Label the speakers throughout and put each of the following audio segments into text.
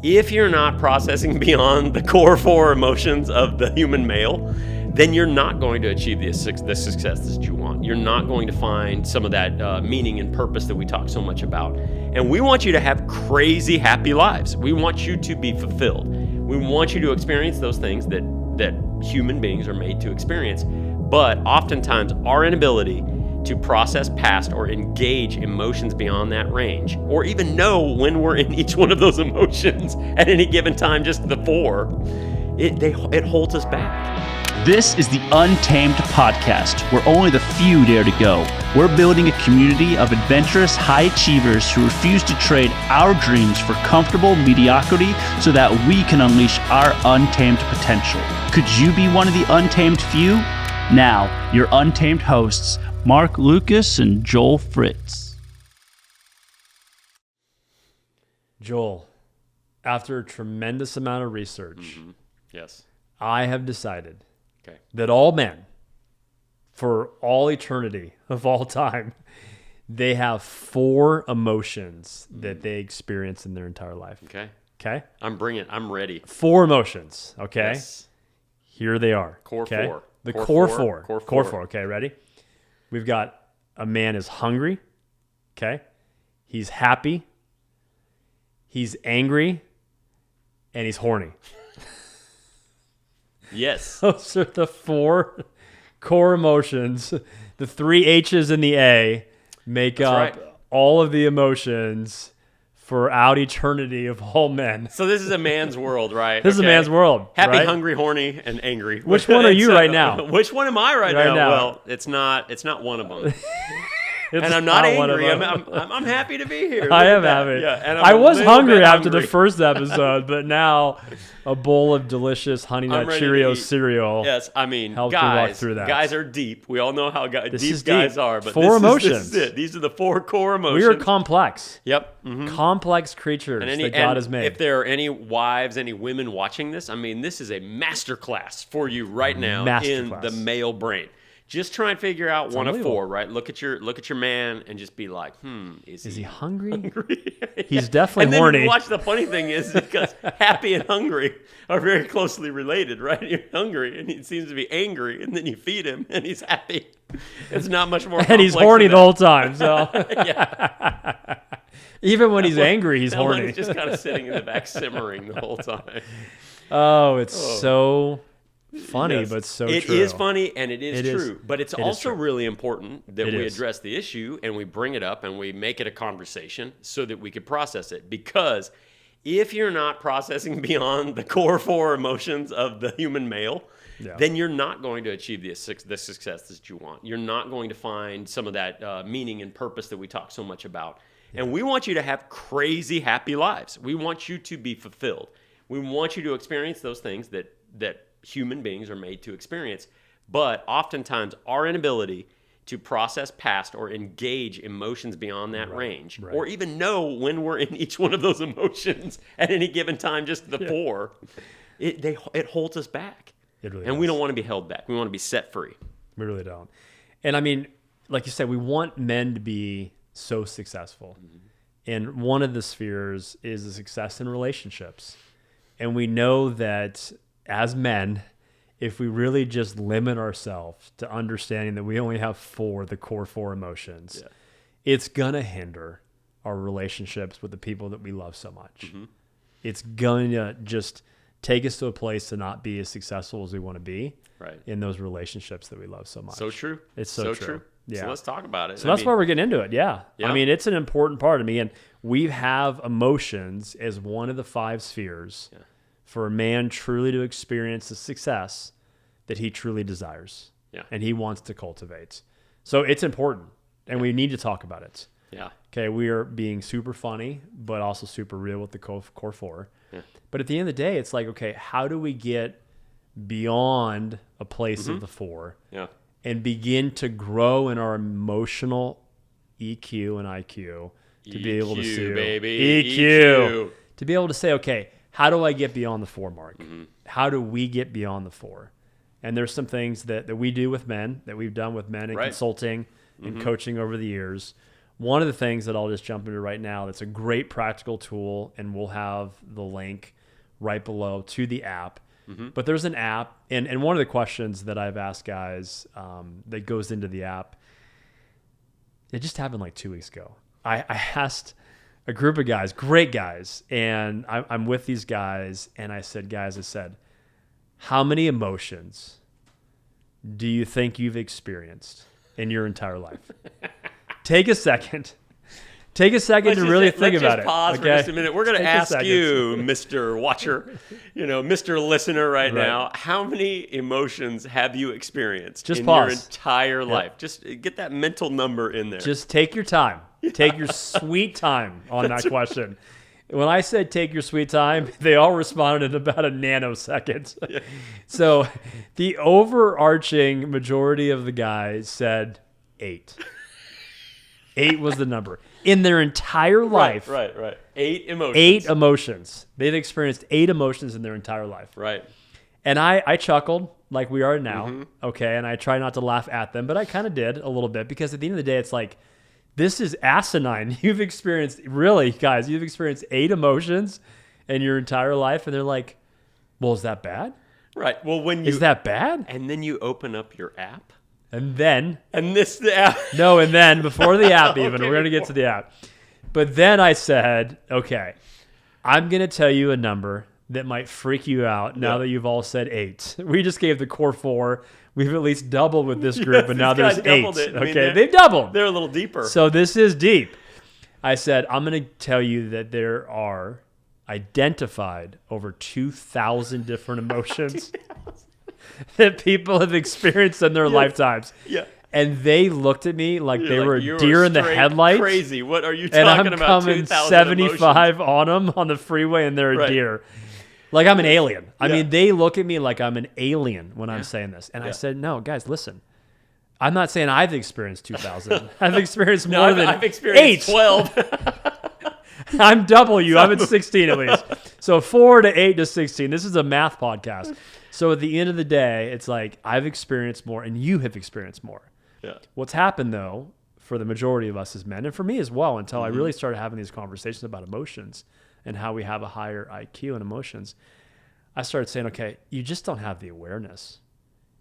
Speaker 1: if you're not processing beyond the core four emotions of the human male, then you're not going to achieve the success that you want. You're not going to find some of that meaning and purpose that we talk so much about. And we want you to have crazy happy lives. We want you to be fulfilled. We want you to experience those things that human beings are made to experience. But oftentimes our inability to process past or engage emotions beyond that range, or even know when we're in each one of those emotions at any given time, just the four, it holds us back.
Speaker 2: This is the Untamed Podcast, where only the few dare to go. We're building a community of adventurous high achievers who refuse to trade our dreams for comfortable mediocrity so that we can unleash our untamed potential. Could you be one of the untamed few? Now, your untamed hosts, Marc Lucas and Joel Fritz.
Speaker 3: Joel, after a tremendous amount of research,
Speaker 1: Yes.
Speaker 3: I have decided
Speaker 1: Okay.
Speaker 3: that all men, for all eternity of all time, they have four emotions that they experience in their entire life.
Speaker 1: Okay.
Speaker 3: Okay?
Speaker 1: I'm ready.
Speaker 3: Four emotions, okay?
Speaker 1: Yes.
Speaker 3: Here they are.
Speaker 1: Core
Speaker 3: okay?
Speaker 1: four.
Speaker 3: The
Speaker 1: Core
Speaker 3: core
Speaker 1: four.
Speaker 3: four.
Speaker 1: Core
Speaker 3: Core
Speaker 1: four.
Speaker 3: four. Okay, ready? We've got a man is hungry, okay? He's happy, he's angry, and he's horny.
Speaker 1: Yes.
Speaker 3: Those are the four core emotions. The three H's and the A make
Speaker 1: That's
Speaker 3: up
Speaker 1: right.
Speaker 3: all of the emotions for out eternity of all men.
Speaker 1: So this is a man's world, right?
Speaker 3: This is a man's world.
Speaker 1: Happy,
Speaker 3: right?
Speaker 1: hungry, horny, and angry.
Speaker 3: Which one are you right now?
Speaker 1: Which one am I right now? Well, it's not one of them.
Speaker 3: It's
Speaker 1: and I'm not
Speaker 3: one of
Speaker 1: angry.
Speaker 3: them.
Speaker 1: I'm happy to be here.
Speaker 3: I
Speaker 1: Look
Speaker 3: am
Speaker 1: at that.
Speaker 3: happy.
Speaker 1: Yeah, and I'm
Speaker 3: I
Speaker 1: a
Speaker 3: was
Speaker 1: little
Speaker 3: hungry
Speaker 1: bit
Speaker 3: after the
Speaker 1: hungry.
Speaker 3: first episode, but now a bowl of delicious Honey Nut
Speaker 1: I'm ready to
Speaker 3: Cheerios
Speaker 1: eat.
Speaker 3: cereal.
Speaker 1: Yes, I mean,
Speaker 3: Helped me walk
Speaker 1: guys,
Speaker 3: through that.
Speaker 1: guys are deep. We all know how
Speaker 3: This
Speaker 1: deep
Speaker 3: is
Speaker 1: guys
Speaker 3: deep.
Speaker 1: are. But
Speaker 3: Four
Speaker 1: this
Speaker 3: emotions.
Speaker 1: is it. These are the four core emotions.
Speaker 3: We are complex.
Speaker 1: Yep. Mhm.
Speaker 3: Complex creatures
Speaker 1: And
Speaker 3: that God has made.
Speaker 1: If there are any wives, any women watching this, I mean, this is a masterclass for you right now in
Speaker 3: Masterclass.
Speaker 1: the male brain. Just try and figure out one of
Speaker 3: unbelievable.
Speaker 1: four, right? Look at your man and just be like, is
Speaker 3: Is
Speaker 1: he
Speaker 3: he hungry?
Speaker 1: hungry?
Speaker 3: He's definitely
Speaker 1: and then
Speaker 3: horny.
Speaker 1: You watch, the funny thing is because happy and hungry are very closely related, right? You're hungry and he seems to be angry, and then you feed him and he's happy. It's not much more.
Speaker 3: And he's
Speaker 1: complex
Speaker 3: horny
Speaker 1: than
Speaker 3: the whole time. So
Speaker 1: Yeah.
Speaker 3: even when he's angry, he's
Speaker 1: That one
Speaker 3: horny.
Speaker 1: is just kind of sitting in the back simmering the whole time.
Speaker 3: Oh, it's so funny,
Speaker 1: Yes.
Speaker 3: but so
Speaker 1: It
Speaker 3: true.
Speaker 1: is funny and it is
Speaker 3: It is-
Speaker 1: true, but it's
Speaker 3: it is
Speaker 1: also
Speaker 3: true.
Speaker 1: really important that
Speaker 3: It
Speaker 1: we
Speaker 3: is.
Speaker 1: address the issue and we bring it up and we make it a conversation so that we could process it. Because if you're not processing beyond the core four emotions of the human male,
Speaker 3: Yeah.
Speaker 1: then you're not going to achieve the success that you want. You're not going to find some of that meaning and purpose that we talk so much about. And we want you to have crazy happy lives. We want you to be fulfilled. We want you to experience those things that human beings are made to experience. But oftentimes our inability to process past or engage emotions beyond that range,
Speaker 3: right.
Speaker 1: or even know when we're in each one of those emotions at any given time, just the four, it holds us back.
Speaker 3: It really
Speaker 1: And we
Speaker 3: does.
Speaker 1: don't want to be held back. We want to be set free.
Speaker 3: We really don't. And I mean, like you said, we want men to be so successful. And one of the spheres is the success in relationships. And we know that as men, if we really just limit ourselves to understanding that we only have the core four emotions, it's going to hinder our relationships with the people that we love so much. It's going to just take us to a place to not be as successful as we want to be in those relationships that we love so much.
Speaker 1: So true.
Speaker 3: It's so true.
Speaker 1: So let's talk about it.
Speaker 3: So that's why we're getting into it. Yeah.
Speaker 1: Yeah.
Speaker 3: I mean, it's an important part of me. And we have emotions as one of the five spheres for a man truly to experience the success that he truly desires and he wants to cultivate. So it's important and we need to talk about it.
Speaker 1: Yeah.
Speaker 3: Okay. We are being super funny, but also super real with the core four. But at the end of the day, it's like, okay, how do we get beyond a place of the four and begin to grow in our emotional EQ and IQ to be able to say,
Speaker 1: baby.
Speaker 3: EQ, to be able to say, okay, how do I get beyond the four, Mark? How do we get beyond the four? And there's some things that we do with men, that we've done with men in consulting and coaching over the years. one of the things that I'll just jump into right now that's a great practical tool, and we'll have the link right below to the app. But there's an app, and one of the questions that I've asked guys that goes into the app, it just happened like 2 weeks ago. I asked a group of guys, great guys, and I'm with these guys, and I said, how many emotions do you think you've experienced in your entire life? Take a second. Take a second to really think about it.
Speaker 1: Let's just pause for just a minute. We're going to ask you, Mr. Watcher, Mr. Listener right now, how many emotions have you experienced in your entire life? Just get that mental number in there.
Speaker 3: Just take your time. Take your sweet time on that question. When I said take your sweet time, they all responded in about a nanosecond. Yeah. So the overarching majority of the guys said 8. 8 was the number. In their entire life.
Speaker 1: Right. 8 emotions.
Speaker 3: 8 emotions. They've experienced 8 emotions in their entire life.
Speaker 1: Right.
Speaker 3: And I chuckled like we are now, okay? And I try not to laugh at them, but I kind of did a little bit because at the end of the day, it's like, this is asinine. You've experienced 8 emotions in your entire life. And they're like, well, is that bad?
Speaker 1: Right. Well,
Speaker 3: is that bad?
Speaker 1: And then you open up your app.
Speaker 3: And then
Speaker 1: the app.
Speaker 3: No, and then before the app even, we're going to get to the app. But then I said, okay, I'm going to tell you a number that might freak you out now that you've all said 8. We just gave the core 4. We've at least doubled with this group, and now there's 8. Okay, they've doubled.
Speaker 1: They're a little deeper.
Speaker 3: So this is deep. I said, I'm going to tell you that there are identified over 2,000 different emotions that people have experienced in their lifetimes.
Speaker 1: Yeah.
Speaker 3: And they looked at me like they were deer in the headlights.
Speaker 1: Crazy. What are you talking about?
Speaker 3: And I'm coming 75 on them on the freeway, and they're a deer. Like I'm an alien. I mean, they look at me like I'm an alien when I'm saying this. And I said, no, guys, listen. I'm not saying I've experienced 2,000. I've experienced more than
Speaker 1: I've experienced
Speaker 3: 8.
Speaker 1: 12.
Speaker 3: I'm double you. I'm at 16 at least. So 4 to 8 to 16. This is a math podcast. So at the end of the day, it's like I've experienced more and you have experienced more.
Speaker 1: Yeah.
Speaker 3: What's happened, though, for the majority of us as men, and for me as well, until I really started having these conversations about emotions and how we have a higher IQ in emotions, I started saying, okay, you just don't have the awareness.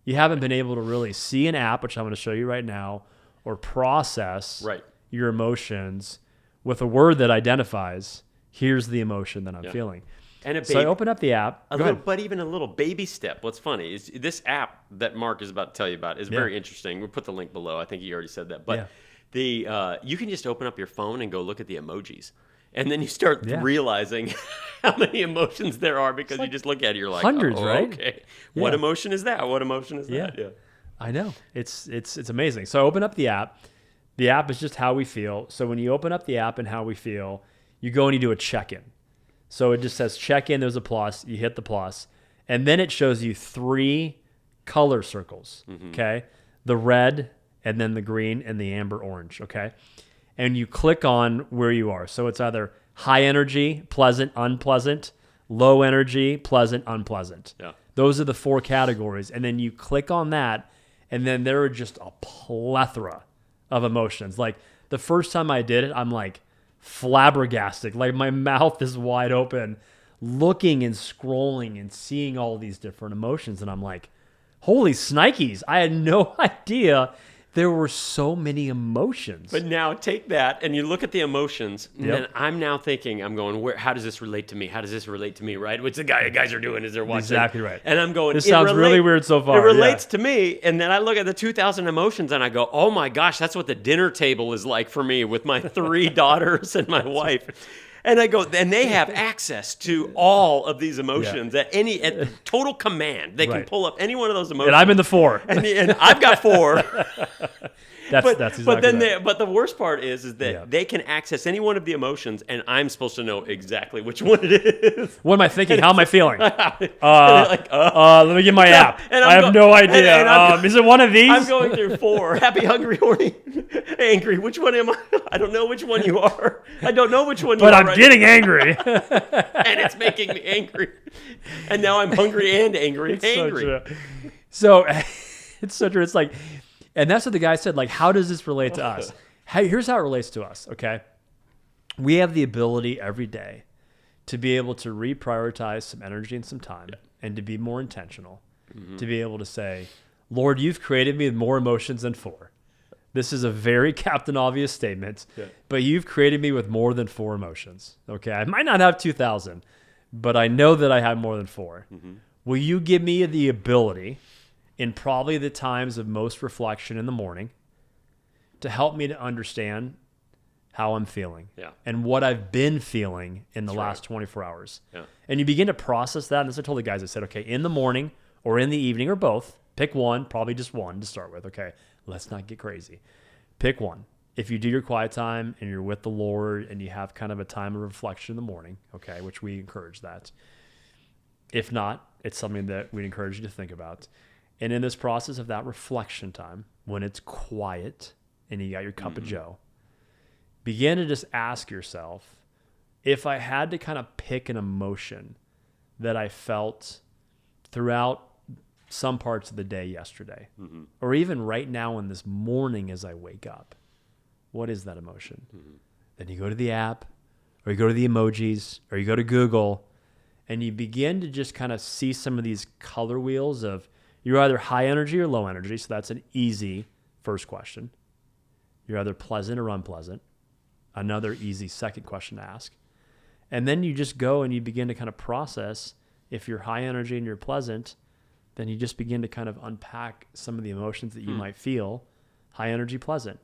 Speaker 3: You haven't been able to really see an app, which I'm going to show you right now, or process your emotions with a word that identifies, here's the emotion that I'm feeling.
Speaker 1: And
Speaker 3: so I open up the app.
Speaker 1: But even a little baby step. What's funny is this app that Marc is about to tell you about is very interesting. We'll put the link below. I think he already said that. But you can just open up your phone and go look at the emojis. And then you start realizing how many emotions there are because you just look at it, you're like,
Speaker 3: hundreds, right?
Speaker 1: Okay. Yeah. What emotion is that? What emotion is that? Yeah.
Speaker 3: I know. It's amazing. So I open up the app. The app is just how we feel. So when you open up the app and how we feel, you go and you do a check-in. So it just says check-in, there's a plus, you hit the plus, and then it shows you 3 color circles, okay? The red, and then the green, and the amber orange, okay? And you click on where you are. So it's either high energy, pleasant, unpleasant, low energy, pleasant, unpleasant. Yeah. Those are the 4 categories. And then you click on that, and then there are just a plethora of emotions. Like the first time I did it, I'm like flabbergasted. Like my mouth is wide open, looking and scrolling and seeing all these different emotions. And I'm like, holy snikes. I had no idea there were so many emotions.
Speaker 1: But now take that and you look at the emotions, and then I'm now thinking, I'm going, how does this relate to me? How does this relate to me, right? Which the guys are doing as they're watching.
Speaker 3: Exactly right.
Speaker 1: And I'm going,
Speaker 3: this sounds really weird so far.
Speaker 1: It relates to me. And then I look at the 2,000 emotions and I go, oh my gosh, that's what the dinner table is like for me with my 3 daughters and my wife. And I go, and they have access to all of these emotions at total command. They can pull up any one of those emotions.
Speaker 3: And I'm in the 4.
Speaker 1: And I've got 4.
Speaker 3: That's exactly
Speaker 1: but the worst part is that they can access any one of the emotions, and I'm supposed to know exactly which one it is.
Speaker 3: What am I thinking? How am I feeling? Let me get my app. I have no idea. Is it one of these?
Speaker 1: I'm going through 4. Happy, hungry, horny, angry. Which one am I? I don't know which one you are. I don't know which one you are.
Speaker 3: But I'm getting angry.
Speaker 1: And it's making me angry. And now I'm hungry and angry.
Speaker 3: So it's so true. It's like... And that's what the guy said, like, how does this relate to us? here's how it relates to us, okay? We have the ability every day to be able to reprioritize some energy and some time and to be more intentional, to be able to say, Lord, you've created me with more emotions than 4. This is a very Captain Obvious statement, but you've created me with more than 4 emotions, okay? I might not have 2,000, but I know that I have more than 4. Will you give me the ability in probably the times of most reflection in the morning to help me to understand how I'm feeling and what I've been feeling in the last 24 hours. And you begin to process that. And as I told the guys, I said, okay, in the morning or in the evening or both, pick one, probably just one to start with. Okay, let's not get crazy. Pick one. If you do your quiet time and you're with the Lord and you have kind of a time of reflection in the morning, okay, which we encourage that. If not, it's something that we'd encourage you to think about. And in this process of that reflection time, when it's quiet and you got your cup of joe, begin to just ask yourself, if I had to kind of pick an emotion that I felt throughout some parts of the day yesterday, or even right now in this morning as I wake up, what is that emotion? Then you go to the app, or you go to the emojis, or you go to Google, and you begin to just kind of see some of these color wheels of you're either high energy or low energy. So that's an easy first question. You're either pleasant or unpleasant. Another easy second question to ask. And then you just go and you begin to kind of process. If you're high energy and you're pleasant, then you just begin to kind of unpack some of the emotions that you might feel, high energy, pleasant.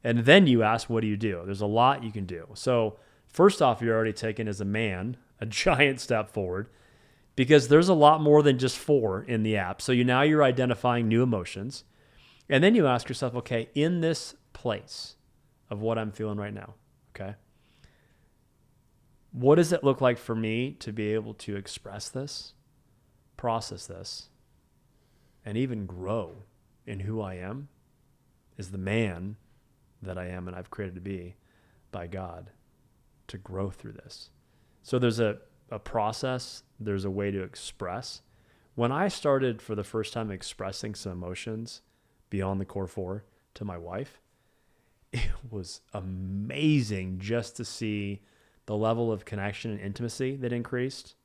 Speaker 3: And then you ask, what do you do? There's a lot you can do. So first off, you're already taking as a man a giant step forward because there's a lot more than just 4 in the app. So now you're identifying new emotions. And then you ask yourself, okay, in this place of what I'm feeling right now, okay, what does it look like for me to be able to express this, process this, and even grow in who I am as the man that I am and I've created to be by God to grow through this. So there's a process, there's a way to express. When I started for the first time expressing some emotions beyond the core 4 to my wife, it was amazing just to see the level of connection and intimacy that increased,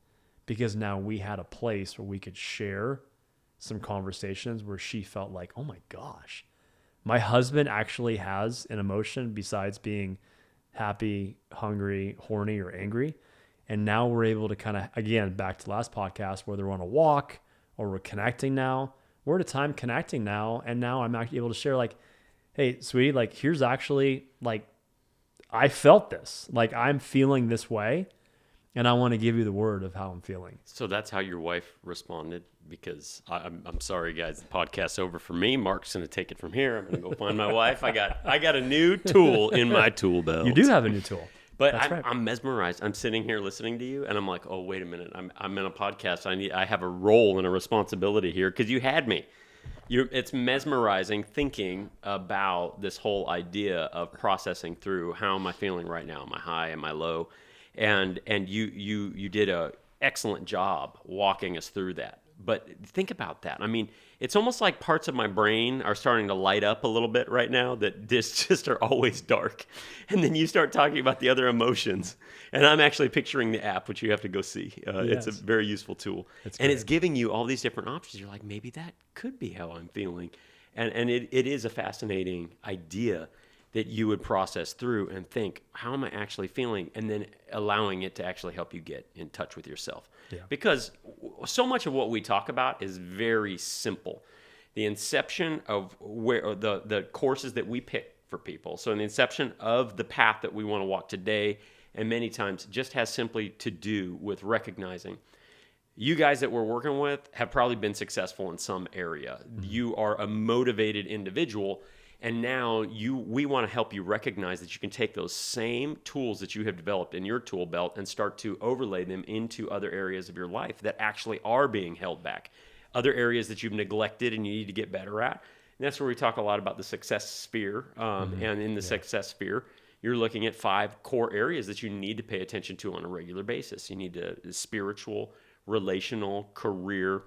Speaker 3: because now we had a place where we could share some conversations where she felt like, oh my gosh, my husband actually has an emotion besides being happy, hungry, horny, or angry. And now we're able to kind of, again, back to the last podcast, whether we're on a walk or we're connecting now, we're at a time connecting now. And now I'm actually able to share like, hey, sweetie, like here's actually like, I felt this, like I'm feeling this way. And I want to give you the word of how I'm feeling.
Speaker 1: So that's how your wife responded, because I'm sorry, guys, the podcast's over for me. Marc's going to take it from here. I'm going to go find my wife. I got a new tool in my tool belt.
Speaker 3: You do have a new tool.
Speaker 1: But I'm mesmerized. I'm sitting here listening to you, and I'm like, oh, wait a minute. I'm in a podcast. I have a role and a responsibility here because you had me. It's mesmerizing thinking about this whole idea of processing through how am I feeling right now? Am I high? Am I low? And you did a excellent job walking us through that. But think about that. I mean, it's almost like parts of my brain are starting to light up a little bit right now that just are always dark. And then you start talking about the other emotions. And I'm actually picturing the app, which you have to go see. It's a very useful tool. And it's giving you all these different options. You're like, maybe that could be how I'm feeling. And it is a fascinating idea that you would process through and think, how am I actually feeling? And then allowing it to actually help you get in touch with yourself. Yeah. Because so much of what we talk about is very simple. The inception of where the courses that we pick for people. So in the inception of the path that we want to walk today, and many times just has simply to do with recognizing you guys that we're working with have probably been successful in some area. Mm-hmm. You are a motivated individual. And now we want to help you recognize that you can take those same tools that you have developed in your tool belt and start to overlay them into other areas of your life that actually are being held back, other areas that you've neglected and you need to get better at. And that's where we talk a lot about the success sphere. And in the success sphere, you're looking at 5 core areas that you need to pay attention to on a regular basis. You need to spiritual, relational, career,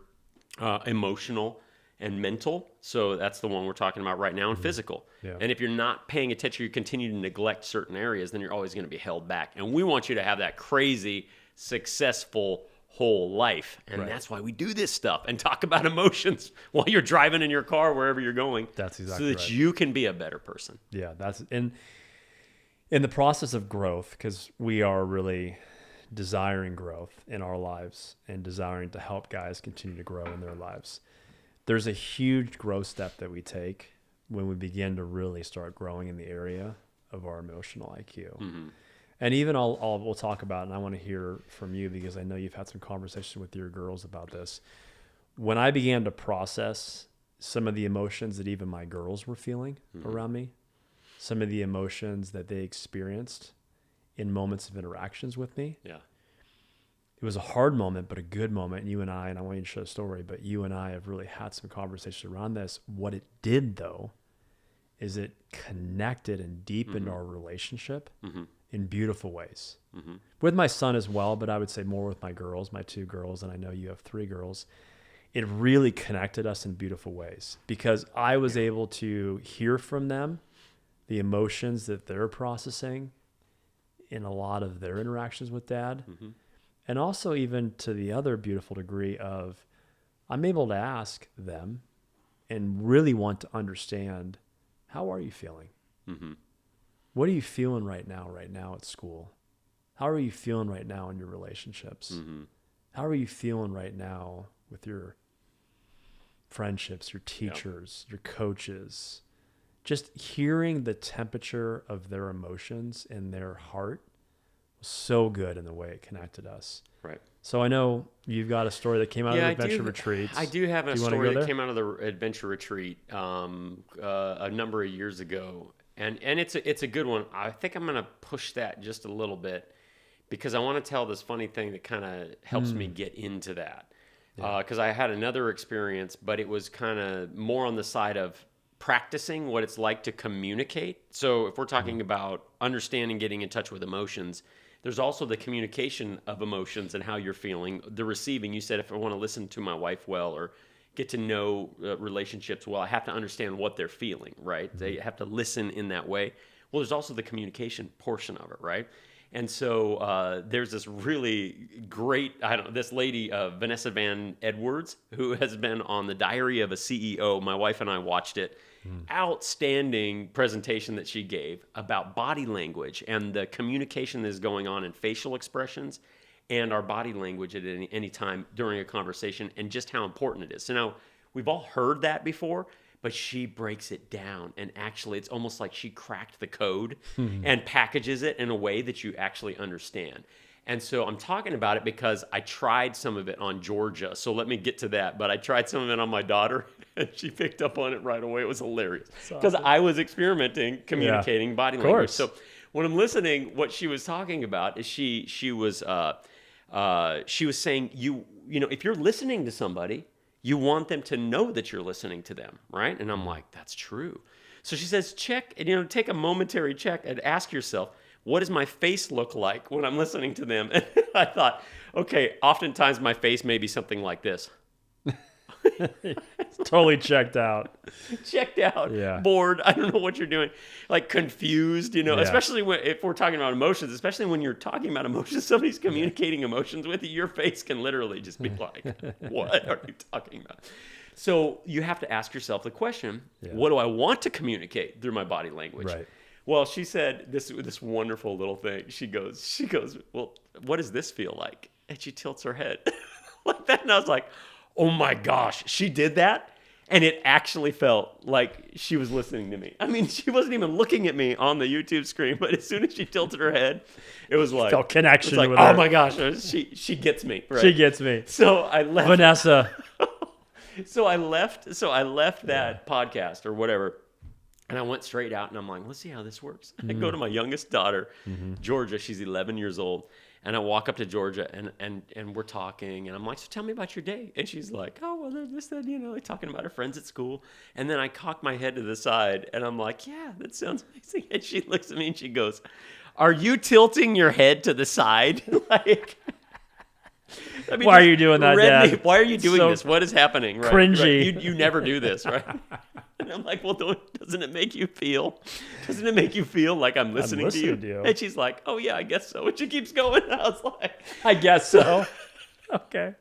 Speaker 1: emotional, and mental. So that's the one we're talking about right now, and physical.
Speaker 3: Yeah.
Speaker 1: And if you're not paying attention, you continue to neglect certain areas, then you're always going to be held back. And we want you to have that crazy, successful whole life. And that's why we do this stuff and talk about emotions while you're driving in your car, wherever you're going.
Speaker 3: That's exactly
Speaker 1: so that
Speaker 3: right.
Speaker 1: you can be a better person.
Speaker 3: Yeah, that's in the process of growth, because we are really desiring growth in our lives and desiring to help guys continue to grow in their lives. There's a huge growth step that we take when we begin to really start growing in the area of our emotional IQ.
Speaker 1: Mm-hmm.
Speaker 3: And even we'll talk about, and I want to hear from you because I know you've had some conversations with your girls about this. When I began to process some of the emotions that even my girls were feeling around me, some of the emotions that they experienced in moments of interactions with me.
Speaker 1: Yeah.
Speaker 3: It was a hard moment, but a good moment. You and I want you to share a story, but you and I have really had some conversations around this. What it did, though, is it connected and deepened our relationship in beautiful ways. With my son as well, but I would say more with my girls, my 2 girls, and I know you have 3 girls. It really connected us in beautiful ways because I was able to hear from them the emotions that they're processing in a lot of their interactions with dad. And also even to the other beautiful degree of I'm able to ask them and really want to understand, how are you feeling? What are you feeling right now at school? How are you feeling right now in your relationships? How are you feeling right now with your friendships, your teachers, your coaches? Just hearing the temperature of their emotions in their heart was so good in the way it connected us.
Speaker 1: Right.
Speaker 3: So I know you've got a story that came out of the adventure retreats.
Speaker 1: I do have a
Speaker 3: you wanna
Speaker 1: story
Speaker 3: go
Speaker 1: that
Speaker 3: there?
Speaker 1: came out of the adventure retreat a number of years ago, and it's a good one. I think I'm going to push that just a little bit because I want to tell this funny thing that kind of helps me get into that. Because I had another experience, but it was kind of more on the side of practicing what it's like to communicate. So if we're talking about understanding, getting in touch with emotions, there's also the communication of emotions and how you're feeling. The receiving, you said, if I want to listen to my wife well or get to know relationships well, I have to understand what they're feeling, right? They have to listen in that way. Well, there's also the communication portion of it, right? And so there's this really great, this lady, Vanessa Van Edwards, who has been on the Diary of a CEO. My wife and I watched it. Outstanding presentation that she gave about body language and the communication that is going on in facial expressions and our body language at any time during a conversation and just how important it is. So now we've all heard that before, but she breaks it down, and actually it's almost like she cracked the code and packages it in a way that you actually understand. And so I'm talking about it because I tried some of it on Georgia. So let me get to that. But I tried some of it on my daughter, and she picked up on it right away. It was hilarious because I was experimenting, communicating body language. So when I'm listening, what she was talking about is she was saying, you know, if you're listening to somebody, you want them to know that you're listening to them, right? And I'm like, that's true. So she says, take a momentary check and ask yourself, what does my face look like when I'm listening to them? And I thought, okay, oftentimes my face may be something like this.
Speaker 3: Totally checked out.
Speaker 1: Checked out,
Speaker 3: Yeah.
Speaker 1: bored. I don't know what you're doing. Like confused, especially if we're talking about emotions, especially when you're talking about emotions, somebody's communicating emotions with you, your face can literally just be like, what are you talking about? So you have to ask yourself the question, what do I want to communicate through my body language?
Speaker 3: Right.
Speaker 1: Well, she said this wonderful little thing. She goes, well, what does this feel like? And she tilts her head like that. And I was like, oh my gosh, she did that? And it actually felt like she was listening to me. I mean, she wasn't even looking at me on the YouTube screen, but as soon as she tilted her head, it was like,
Speaker 3: felt connection
Speaker 1: it was like,
Speaker 3: with
Speaker 1: oh
Speaker 3: her.
Speaker 1: my gosh, she gets me. Right?
Speaker 3: She gets me.
Speaker 1: So I left.
Speaker 3: Vanessa.
Speaker 1: So I left that podcast or whatever. And I went straight out and I'm like, let's see how this works. I go to my youngest daughter, Georgia. She's 11 years old. And I walk up to Georgia and we're talking. And I'm like, so tell me about your day. And she's like, oh, well, this, that, like talking about her friends at school. And then I cock my head to the side and I'm like, yeah, that sounds amazing. And she looks at me and she goes, are you tilting your head to the side? I mean,
Speaker 3: why are you doing that, Dad?
Speaker 1: Why are you doing
Speaker 3: So
Speaker 1: this? What is happening? Right,
Speaker 3: cringy.
Speaker 1: Right. You never do this, right? And I'm like, well, doesn't it make you feel? Doesn't it make you feel like I'm listening to you? And she's like, oh yeah, I guess so. And she keeps going. And I was like,
Speaker 3: I guess so. Okay.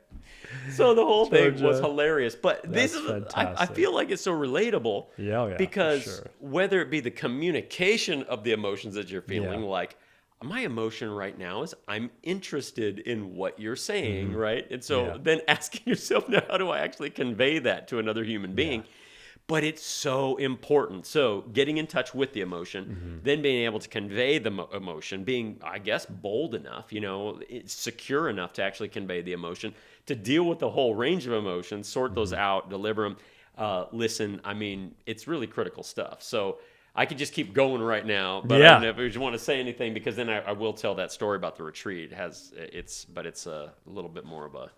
Speaker 1: So the whole thing was hilarious, but this is
Speaker 3: fantastic.
Speaker 1: I feel like it's so relatable.
Speaker 3: Yeah,
Speaker 1: because
Speaker 3: for sure.
Speaker 1: whether it be the communication of the emotions that you're feeling,
Speaker 3: Yeah.
Speaker 1: like my emotion right now is I'm interested in what you're saying, right? And so then asking yourself, now, how do I actually convey that to another human being? Yeah. But it's so important. So getting in touch with the emotion, then being able to convey the emotion, being, I guess, bold enough, secure enough to actually convey the emotion, to deal with the whole range of emotions, sort those out, deliver them, listen. I mean, it's really critical stuff. So I could just keep going right now, but I don't know if you want to say anything, because then I will tell that story about the retreat. But it's a little bit more of a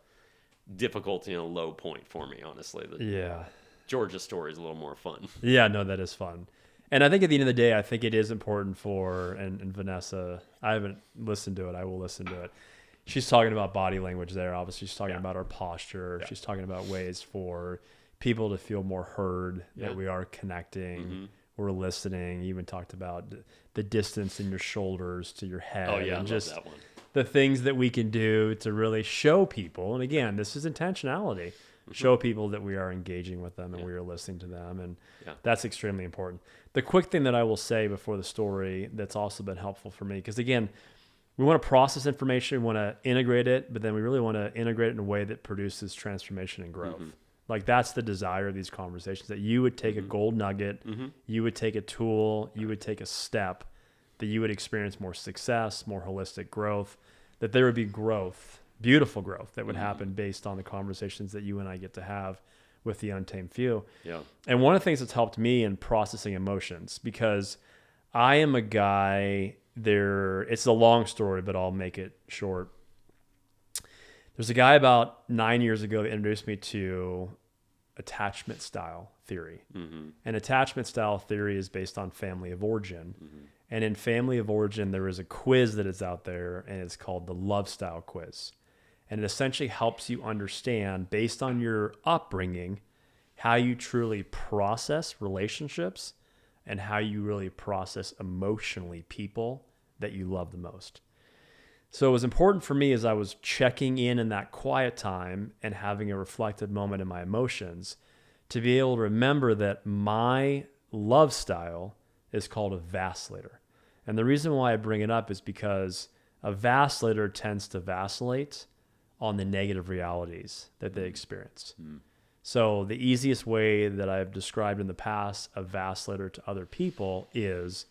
Speaker 1: difficulty and a low point for me, honestly. Georgia's story is a little more fun. Yeah,
Speaker 3: no, that is fun. And I think at the end of the day, I think it is important for, and Vanessa, I haven't listened to it. I will listen to it. She's talking about body language there. Obviously, she's talking about our posture. Yeah. She's talking about ways for people to feel more heard, that we are connecting, we're listening. You even talked about the distance in your shoulders to your head.
Speaker 1: Oh, yeah,
Speaker 3: and
Speaker 1: I
Speaker 3: just
Speaker 1: love that one.
Speaker 3: The things that we can do to really show people. And again, this is intentionality. Show people that we are engaging with them and we are listening to them. And that's extremely important. The quick thing that I will say before the story that's also been helpful for me, because again, we want to process information, we want to integrate it, but then we really want to integrate it in a way that produces transformation and growth. Like that's the desire of these conversations, that you would take a gold nugget, you would take a tool, you would take a step, that you would experience more success, more holistic growth, that there would be growth, beautiful growth that would happen based on the conversations that you and I get to have with the untamed few. Yeah. And one of the things that's helped me in processing emotions, because I am a guy it's a long story, but I'll make it short. There's a guy about 9 years ago that introduced me to attachment style theory. And attachment style theory is based on family of origin. And in family of origin, there is a quiz that is out there, and it's called the love style quiz. And it essentially helps you understand, based on your upbringing, how you truly process relationships and how you really process emotionally people that you love the most. So it was important for me as I was checking in that quiet time and having a reflective moment in my emotions to be able to remember that my love style is called a vacillator. And the reason why I bring it up is because a vacillator tends to vacillate on the negative realities that they experience. So the easiest way that I've described in the past a vacillator to other people is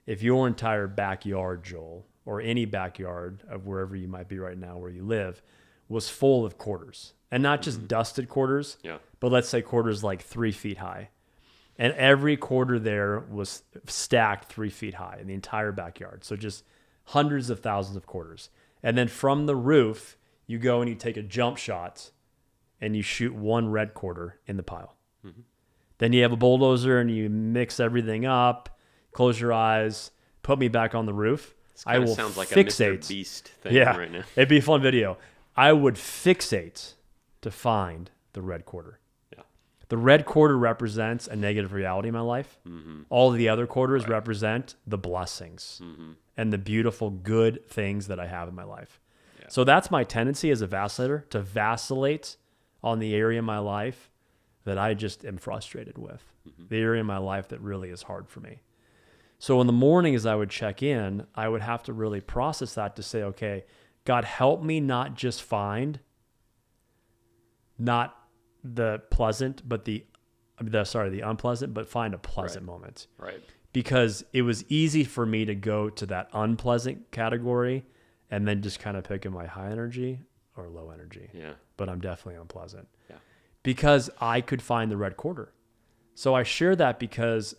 Speaker 3: if your entire backyard, Joel, or any backyard of wherever you might be right now where you live, was full of quarters. And not just dusted quarters, but let's say quarters like 3 feet high. And every quarter there was stacked 3 feet high in the entire backyard. So just hundreds of thousands of quarters. And then from the roof, you go and you take a jump shot and you shoot one red quarter in the pile. Then you have a bulldozer and you mix everything up, close your eyes, put me back on the roof. I will
Speaker 1: sounds like
Speaker 3: fixate.
Speaker 1: A Mr. Beast thing right now.
Speaker 3: It'd be a fun video. I would fixate to find the red quarter. The red quarter represents a negative reality in my life. All of the other quarters represent the blessings and the beautiful, good things that I have in my life. So that's my tendency as a vacillator, to vacillate on the area of my life that I just am frustrated with, the area of my life that really is hard for me. So in the morning as I would check in, I would have to really process that to say, okay, God, help me not just find not the pleasant, but the unpleasant, but find a pleasant moment. Right. Because it was easy for me to go to that unpleasant category and then just kind of pick in my high energy or low energy. Yeah. But I'm definitely unpleasant. Yeah. Because I could find the red quarter. So I share that because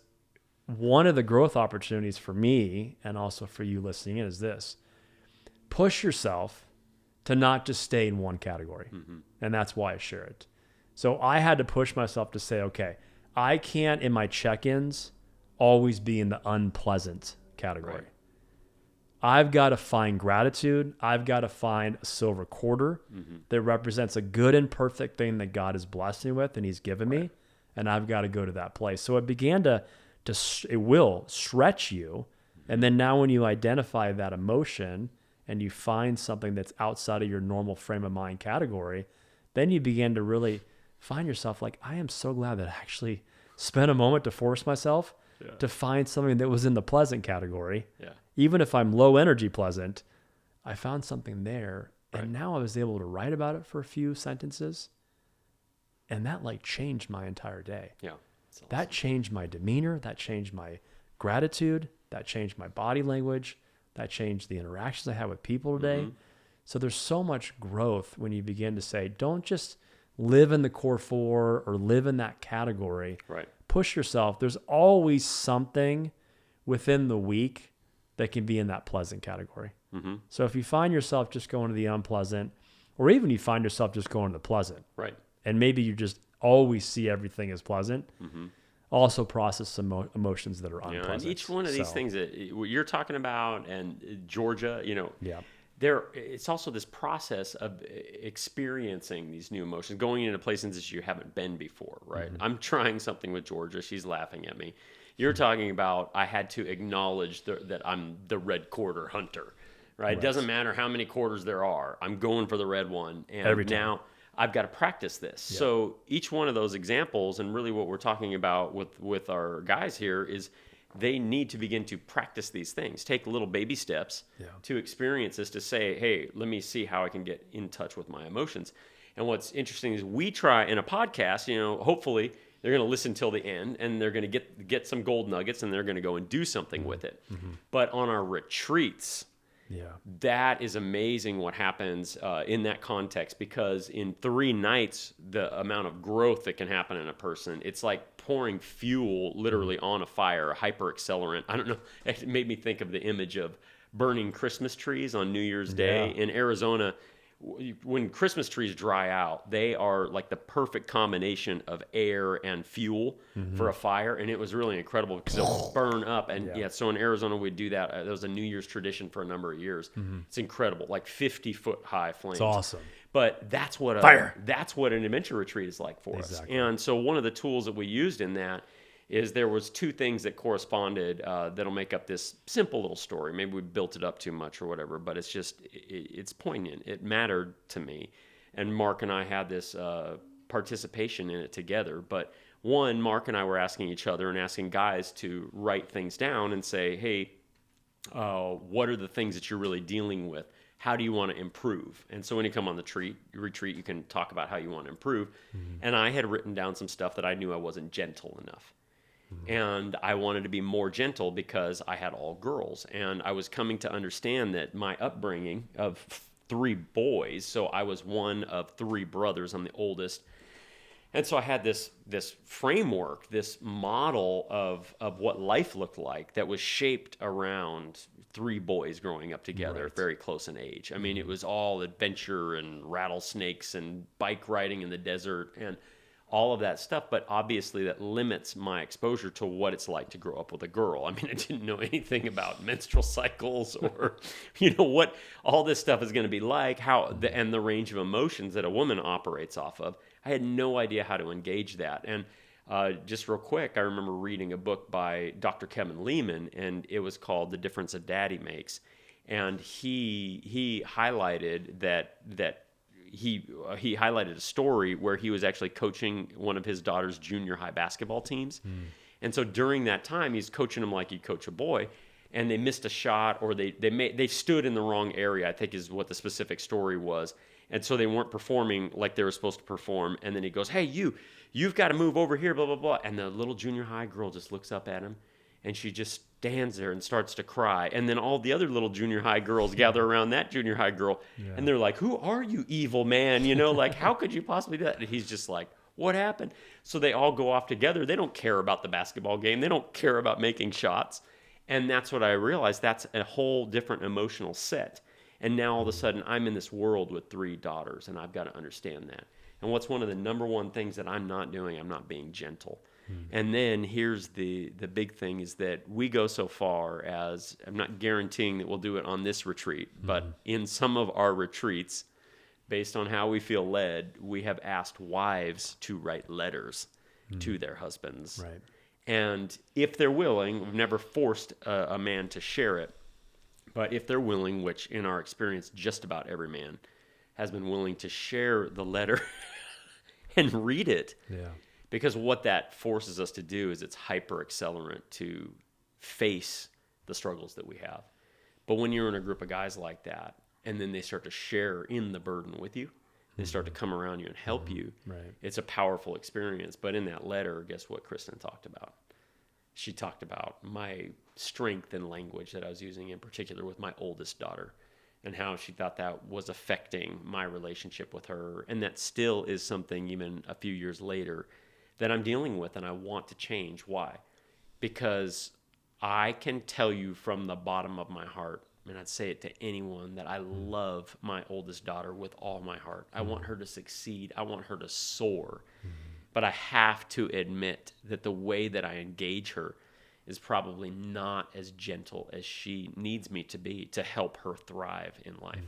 Speaker 3: one of the growth opportunities for me and also for you listening in is this. Push yourself to not just stay in one category. And that's why I share it. So I had to push myself to say, okay, I can't in my check-ins always be in the unpleasant category. Right. I've got to find gratitude. I've got to find a silver quarter that represents a good and perfect thing that God has blessed me with and he's given me. And I've got to go to that place. So it began it will stretch you. And then now when you identify that emotion and you find something that's outside of your normal frame of mind category, then you begin to really find yourself like, I am so glad that I actually spent a moment to force myself to find something that was in the pleasant category. Yeah. Even if I'm low energy pleasant, I found something there. Right. And now I was able to write about it for a few sentences. And that like changed my entire day. Yeah. Awesome. That changed my demeanor. That changed my gratitude. That changed my body language. That changed the interactions I had with people today. So there's so much growth when you begin to say, don't just live in the core 4 or live in that category. Right. Push yourself. There's always something within the week that can be in that pleasant category. So if you find yourself just going to the unpleasant, or even you find yourself just going to the pleasant, right? And maybe you just always see everything as pleasant, also process some emotions that are unpleasant.
Speaker 1: And each one of these things that you're talking about, and Georgia, it's also this process of experiencing these new emotions, going into places that you haven't been before, right? I'm trying something with Georgia. She's laughing at me. You're talking about I had to acknowledge that I'm the red quarter hunter, right? It doesn't matter how many quarters there are. I'm going for the red one. And now I've got to practice this. Yeah. So each one of those examples, and really what we're talking about with our guys here, is they need to begin to practice these things, take little baby steps to experience this, to say, hey, let me see how I can get in touch with my emotions. And what's interesting is we try in a podcast, hopefully they're going to listen till the end and they're going to get some gold nuggets and they're going to go and do something with it. But on our retreats, that is amazing what happens in that context, because in 3 nights, the amount of growth that can happen in a person, it's like pouring fuel literally on a fire, a hyper accelerant. I don't know. It made me think of the image of burning Christmas trees on New Year's Day in Arizona. When Christmas trees dry out, they are like the perfect combination of air and fuel for a fire. And it was really incredible because they'll burn up. And so in Arizona, we'd do that. That was a New Year's tradition for a number of years. It's incredible, like 50-foot high flames. It's awesome. But that's what that's what an adventure retreat is like for us. And so one of the tools that we used in that is there was 2 things that corresponded that'll make up this simple little story. Maybe we built it up too much or whatever, but it's just, it's poignant. It mattered to me. And Marc and I had this participation in it together. But one, Marc and I were asking each other and asking guys to write things down and say, hey, what are the things that you're really dealing with? How do you want to improve? And so when you come on the retreat, you can talk about how you want to improve. And I had written down some stuff that I knew I wasn't gentle enough. And I wanted to be more gentle because I had all girls. And I was coming to understand that my upbringing of 3 boys, so I was one of 3 brothers. I'm the oldest. And so I had this framework, this model of what life looked like that was shaped around 3 boys growing up together, very close in age. I mean, it was all adventure and rattlesnakes and bike riding in the desert and all of that stuff, but obviously that limits my exposure to what it's like to grow up with a girl. I mean, I didn't know anything about menstrual cycles or, what all this stuff is going to be like, and the range of emotions that a woman operates off of. I had no idea how to engage that. And just real quick, I remember reading a book by Dr. Kevin Lehman, and it was called The Difference a Daddy Makes. And he highlighted that he highlighted a story where he was actually coaching one of his daughter's junior high basketball teams. And so during that time, he's coaching them like he'd coach a boy, and they missed a shot, or they stood in the wrong area, I think is what the specific story was. And so they weren't performing like they were supposed to perform. And then he goes, hey, you've got to move over here, blah, blah, blah. And the little junior high girl just looks up at him, and she just stands there and starts to cry. And then all the other little junior high girls gather around that junior high girl. Yeah. And they're like, who are you, evil man? Like, how could you possibly do that? And he's just like, what happened? So they all go off together. They don't care about the basketball game. They don't care about making shots. And that's what I realized. That's a whole different emotional set. And now all of a sudden I'm in this world with 3 daughters, and I've got to understand that. And what's one of the number one things that I'm not doing? I'm not being gentle. And then here's the big thing is that we go so far as, I'm not guaranteeing that we'll do it on this retreat, but in some of our retreats, based on how we feel led, we have asked wives to write letters to their husbands.
Speaker 3: Right.
Speaker 1: And if they're willing, we've never forced a man to share it, but if they're willing, which in our experience, just about every man has been willing to share the letter and read it.
Speaker 3: Yeah.
Speaker 1: Because what that forces us to do is it's hyper accelerant to face the struggles that we have. But when you're in a group of guys like that, and then they start to share in the burden with you, they start to come around you and help you.
Speaker 3: Right.
Speaker 1: It's a powerful experience. But in that letter, guess what Kristen talked about? She talked about my strength in language that I was using, in particular with my oldest daughter, and how she thought that was affecting my relationship with her. And that still is something, even a few years later, that I'm dealing with, and I want to change. Why? Because I can tell you from the bottom of my heart, and I'd say it to anyone, that I love my oldest daughter with all my heart. I want her to succeed. I want her to soar. But I have to admit that the way that I engage her is probably not as gentle as she needs me to be to help her thrive in life.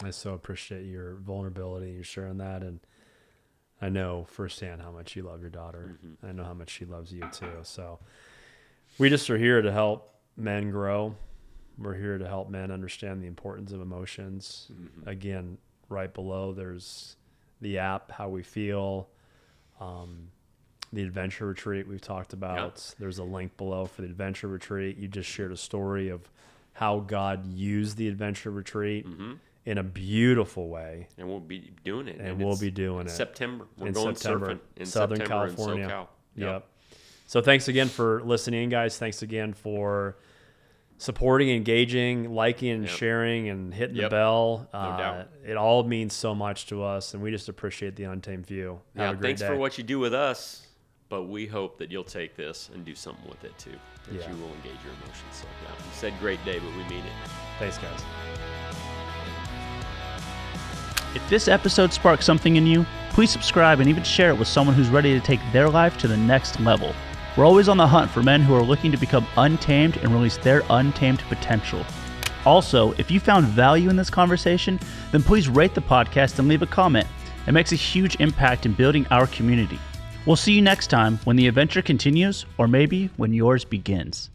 Speaker 3: I so appreciate your vulnerability, you sharing that, and I know firsthand how much you love your daughter. I know how much she loves you too. So we just are here to help men grow. We're here to help men understand the importance of emotions. Again, right below there's the app, How We Feel, the adventure retreat we've talked about. Yep. There's a link below for the adventure retreat. You just shared a story of how God used the adventure retreat in a beautiful way.
Speaker 1: And we'll be doing it.
Speaker 3: And we'll be doing it.
Speaker 1: September. We're going surfing in
Speaker 3: Southern
Speaker 1: September
Speaker 3: California.
Speaker 1: in SoCal.
Speaker 3: Yep. So thanks again for listening, guys. Thanks again for supporting, engaging, liking, and sharing, and hitting the bell.
Speaker 1: No doubt.
Speaker 3: It all means so much to us, and we just appreciate the Untamed View. Have a great
Speaker 1: thanks
Speaker 3: day.
Speaker 1: for what you do with us, but we hope that you'll take this and do something with it too, that you will engage your emotions. So, you said great day, but we mean it.
Speaker 3: Thanks, guys.
Speaker 2: If this episode sparked something in you, please subscribe and even share it with someone who's ready to take their life to the next level. We're always on the hunt for men who are looking to become untamed and release their untamed potential. Also, if you found value in this conversation, then please rate the podcast and leave a comment. It makes a huge impact in building our community. We'll see you next time when the adventure continues, or maybe when yours begins.